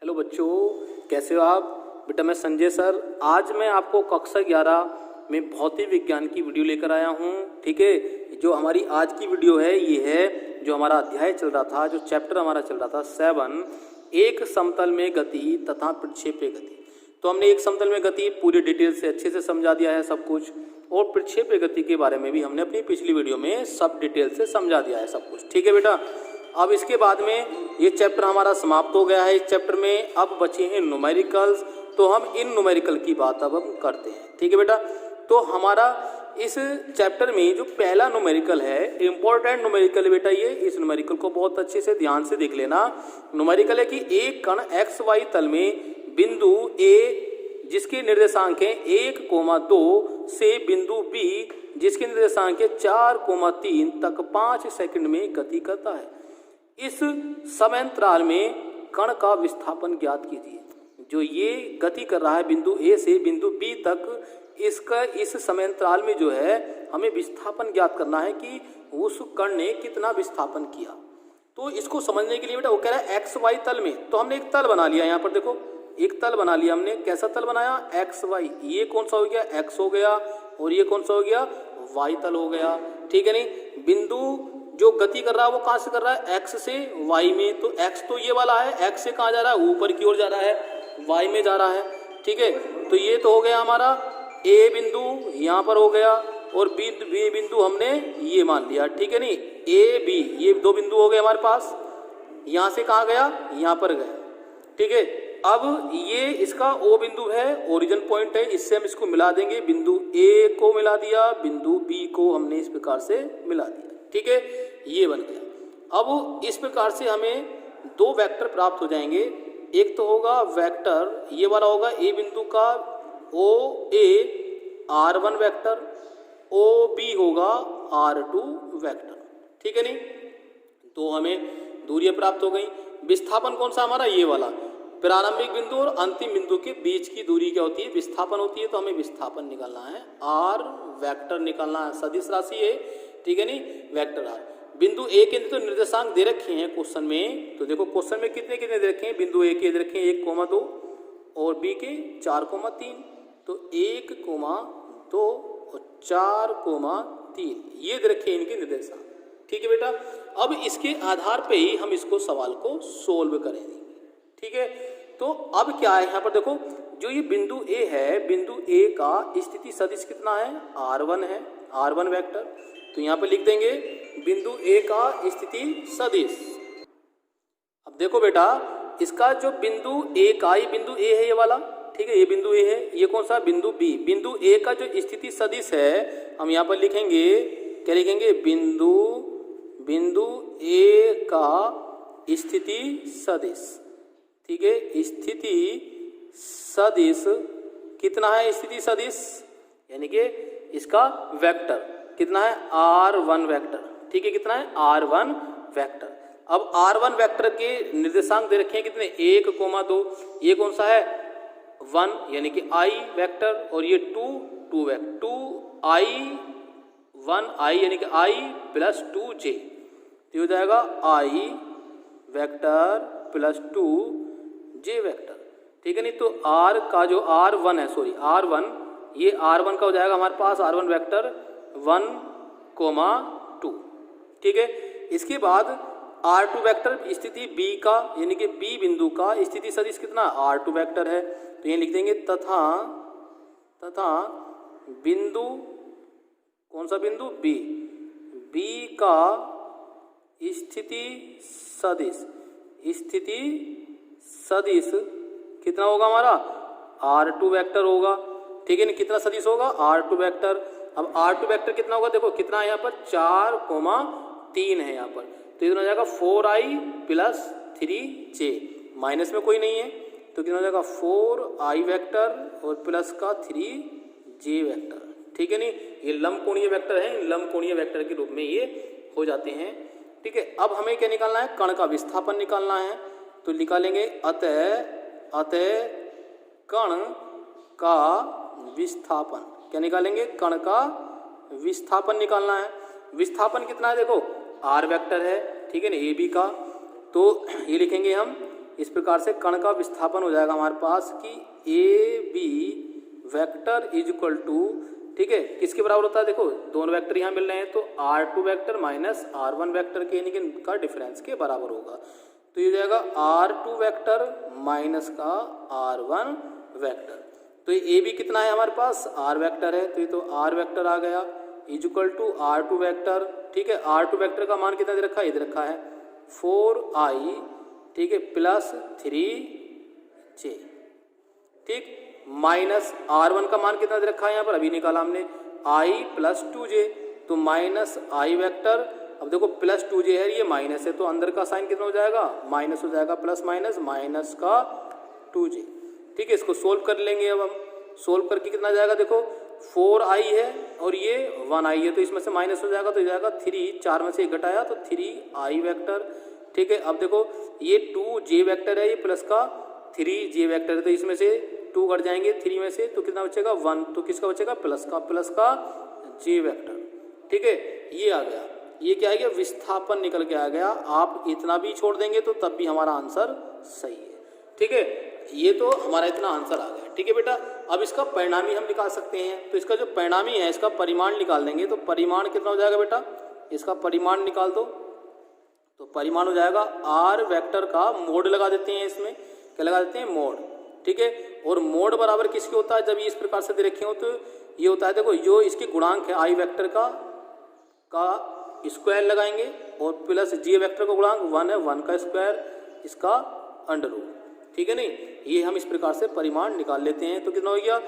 Hello बच्चों, कैसे हो आप? बेटा मैं संजय सर। आज मैं आपको कक्षा 11 में भौतिक विज्ञान की वीडियो लेकर आया हूँ। ठीक है, जो हमारी आज की वीडियो है ये है जो हमारा अध्याय चल रहा था, जो चैप्टर हमारा चल रहा था 7, एक समतल में गति तथा प्रक्षेप्य गति। तो हमने एक समतल में गति पूरी डिटेल से अच्छे से समझा दिया है सब कुछ, और प्रक्षेप्य गति के बारे में भी हमने अपनी पिछली वीडियो में सब डिटेल से समझा दिया है सब कुछ। ठीक है बेटा, अब इसके बाद में ये चैप्टर हमारा समाप्त हो गया है। इस चैप्टर में अब बचे हैं न्यूमेरिकल्स, तो हम इन न्यूमेरिकल की बात अब हम करते हैं। ठीक है बेटा, तो हमारा इस चैप्टर में जो पहला न्यूमेरिकल है, इंपॉर्टेंट न्यूमेरिकल है बेटा ये। इस न्यूमेरिकल को बहुत अच्छे से ध्यान से देख लेना। न्यूमेरिकल है कि एक कण एक्स वाई तल में बिंदु ए जिसके निर्देशांक हैं 1,2 से बिंदु बी जिसके निर्देशांक है 4,3 तक 5 सेकंड में गति करता है। इस समयांतराल में कण का विस्थापन ज्ञात कीजिए। जो ये गति कर रहा है बिंदु ए से बिंदु बी तक, इसका इस समयांतराल में जो है हमें विस्थापन ज्ञात करना है कि उस कण ने कितना विस्थापन किया। तो इसको समझने के लिए बेटा वो कह रहा है एक्स वाई तल में, तो हमने एक तल बना लिया। यहाँ पर देखो एक तल बना लिया हमने। कैसा तल बनाया? X Y. ये कौन सा हो गया? एक्स हो गया, और ये कौन सा हो गया? वाई तल हो गया। ठीक है नहीं, बिंदु जो गति कर रहा है वो कहाँ से कर रहा है? एक्स से वाई में। तो एक्स तो ये वाला है, एक्स से कहाँ जा रहा है? ऊपर की ओर जा रहा है, वाई में जा रहा है। ठीक है, तो ये तो हो गया हमारा ए बिंदु, यहाँ पर हो गया, और बी बिंदु हमने ये मान लिया। ठीक है नहीं, ए बी ये दो बिंदु हो गए हमारे पास। यहाँ से कहाँ गया? यहाँ पर गया। ठीक है, अब ये इसका ओ बिंदु है, ओरिजिन पॉइंट है, इससे हम इसको मिला देंगे। बिंदु ए को मिला दिया, बिंदु बी को हमने इस प्रकार से मिला दिया। ठीक है, ये बन गया। अब इस प्रकार से हमें दो वेक्टर प्राप्त हो जाएंगे। एक तो होगा वेक्टर ये वाला होगा ए बिंदु का ओ ए r1 वेक्टर, ओ बी होगा r2 वेक्टर। ठीक है नहीं, तो हमें दूरियां प्राप्त हो गई। विस्थापन कौन सा हमारा? ये वाला। प्रारंभिक बिंदु और अंतिम बिंदु के बीच की दूरी क्या होती है? विस्थापन होती है। तो हमें विस्थापन निकालना है, r वेक्टर निकालना है, सदिश राशि है। ठीक है नहीं, वेक्टर r। बिंदु ए के तो निर्देशांक दे रखे हैं क्वेश्चन में, तो देखो क्वेश्चन में कितने कितने दे रखे हैं? बिंदु ए के दे रखे हैं 1,2 और बी के 4,3। तो 1,2 और 4,3 ये दे रखे हैं इनके निर्देशांक। ठीक है बेटा, अब इसके आधार पे ही हम इसको सवाल को सोल्व करेंगे। ठीक है, तो अब क्या है यहाँ पर देखो, जो ये बिंदु ए है, बिंदु ए का स्थिति सदिश कितना है? r1 है, r1 वेक्टर। तो यहाँ पर लिख देंगे बिंदु ए का स्थिति सदिश। अब देखो बेटा, इसका जो बिंदु ए का, ये बिंदु ए है ये वाला। ठीक है, ये बिंदु ए है, ये कौन सा? बिंदु बी। बिंदु ए का जो स्थिति सदिश है हम यहाँ पर लिखेंगे, क्या लिखेंगे? बिंदु ए का स्थिति सदिश। ठीक है, स्थिति सदिश कितना है? स्थिति सदिश यानी कि इसका वेक्टर कितना है? r1 vector. ठीक है, कितना है? r1 vector. अब r1 वेक्टर के निर्देशांक दे रखे हैं कितने? 1,2। ये कौन सा है? 1 यानी कि i वेक्टर, और ये 2 वेक्टर, 2i यानी कि i प्लस 2j। तो हो जाएगा i vector plus 2j vector. ठीक है नहीं, तो r का जो r1 है, सॉरी r1, ये r1 का हो जाएगा हमारे पास r1 वेक्टर 1,2। ठीक है, इसके बाद r2 वेक्टर स्थिति b का यानी कि b बिंदु का स्थिति सदिश कितना? r2 वेक्टर है। तो ये लिख देंगे तथा बिंदु कौन सा बिंदु? b का स्थिति सदिश कितना होगा हमारा? r2 वेक्टर होगा। ठीक है, कितना सदिश होगा? r2 vector. अब r2 वेक्टर कितना होगा? देखो कितना है यहाँ पर? 4,3 है यहाँ पर। तो इतना हो जाएगा 4i प्लस 3j, माइनस में कोई नहीं है, तो कितना हो जाएगा? 4i वेक्टर और प्लस का 3j वेक्टर। ठीक है नहीं, ये लंबकोणीय वेक्टर है, इन लंबकोणीय वेक्टर के रूप में ये हो जाते हैं। ठीक है, अब हमें क्या निकालना है? कण का विस्थापन निकालना है। तो निकालेंगे अतः कण का विस्थापन। क्या निकालेंगे? कण का विस्थापन निकालना है। विस्थापन कितना है? देखो r वेक्टर है, ठीक है ना, ए बी का। तो ये लिखेंगे हम इस प्रकार से कण का विस्थापन हो जाएगा हमारे पास कि A B vector is equal to, ठीक है, किसके बराबर होता है, देखो दोनों वेक्टर यहाँ मिल रहे हैं तो R2 vector minus R1 vector के यानी कि इनका डिफरेंस के बराबर होगा। तो ये हो जाएगा R2 वेक्टर माइनस का R1 वेक्टर। तो ये A भी कितना है हमारे पास, R वेक्टर है, तो ये तो R वेक्टर आ गया is equal to R2 vector, ठीक है। R2 वेक्टर का मान कितना दे रखा है, ये दे रखा है 4i, ठीक है, प्लस 3j, ठीक, माइनस R1 का मान कितना दे रखा है यहाँ पर, अभी निकाला हमने i प्लस 2j, तो माइनस i वेक्टर। अब देखो प्लस 2j है, ये माइनस है, तो अंदर का साइन कितना हो जाएगा, माइनस हो जाएगा, प्लस माइनस माइनस का 2j, ठीक है। इसको सोल्व कर लेंगे। अब हम सोल्व करके कितना जाएगा, देखो 4i है और ये 1i है, तो इसमें से माइनस हो जाएगा, तो जाएगा 3, 4 में से 1 घटाया तो 3i वेक्टर, ठीक है। अब देखो ये 2j वेक्टर है, ये प्लस का 3j वेक्टर है, तो इसमें से 2 घट जाएंगे 3 में से, तो कितना बचेगा 1, तो किसका बचेगा, प्लस का j वेक्टर, ठीक है। ये आ गया, ये क्या आ गया, विस्थापन निकल के आ गया। आप इतना भी छोड़ देंगे तो तब भी हमारा आंसर सही है, ठीक है। ये तो हमारा इतना आंसर आ गया, ठीक है बेटा। अब इसका परिणामी हम निकाल सकते हैं, तो इसका जो परिणामी है इसका परिमाण निकाल देंगे। तो परिमाण कितना हो जाएगा बेटा, इसका परिमाण निकाल दो, तो परिमाण हो जाएगा R वेक्टर का मोड लगा देते हैं, इसमें क्या लगा देते हैं, मोड, ठीक है। और मोड बराबर किसके होता है, जब ये इस प्रकार से दे रखे हो तो ये होता है, देखो जो इसके गुणांक है I वेक्टर का स्क्वायर लगाएंगे और प्लस j वेक्टर का गुणांक 1 है, 1 का स्क्वायर, इसका अंडर रूट, ठीक है। नहीं, ये हम इस प्रकार से परिमाण निकाल लेते हैं। तो कितना हो गया,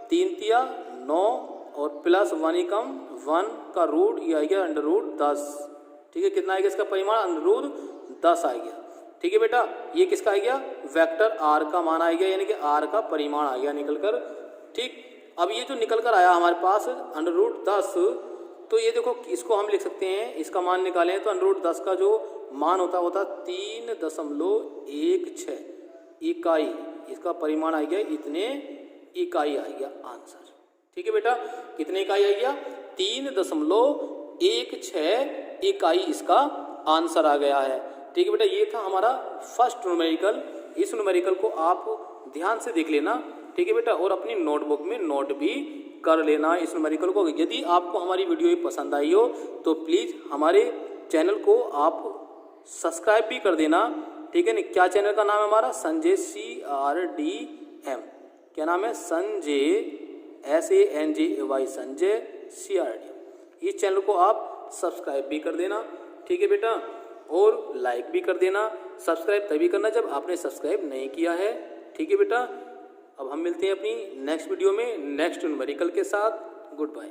3 तिया 9 और प्लस 1 ही कम 1 का रूट, ये आ गया अंडर रूट 10, ठीक है। कितना आएगा इसका परिमाण, अंडर रूट 10 आ गया, ठीक है बेटा। ये किसका आ गया, वेक्टर R का मान आ गया, यानी कि R का परिमाण आ गया निकल कर, ठीक। अब ये जो निकल कर आया हमारे पास अंडर रूट 10, तो ये देखो इसको हम लिख सकते हैं, इसका मान निकालें तो अंडर रूट 10 का जो मान होता 3.16 इकाई, इसका परिमाण आ गया इतने इकाई आ गया आंसर, ठीक है बेटा। कितने इकाई आ गया, 3.16 इकाई इसका आंसर आ गया है, ठीक है बेटा। ये था हमारा फर्स्ट न्यूमेरिकल। इस न्यूमेरिकल को आप ध्यान से देख लेना, ठीक है बेटा, और अपनी नोटबुक में नोट भी कर लेना इस न्यूमेरिकल को। यदि आपको हमारी वीडियो ये पसंद आई हो तो प्लीज़ हमारे चैनल को आप सब्सक्राइब भी कर देना, ठीक है। नहीं, क्या चैनल का नाम है हमारा, संजय CRDM, क्या नाम है, संजय SANJAY, संजय CRDM। इस चैनल को आप सब्सक्राइब भी कर देना, ठीक है बेटा, और लाइक भी कर देना। सब्सक्राइब तभी करना जब आपने सब्सक्राइब नहीं किया है, ठीक है बेटा। अब हम मिलते हैं अपनी नेक्स्ट वीडियो में नेक्स्ट न्यूमेरिकल के साथ। Good bye.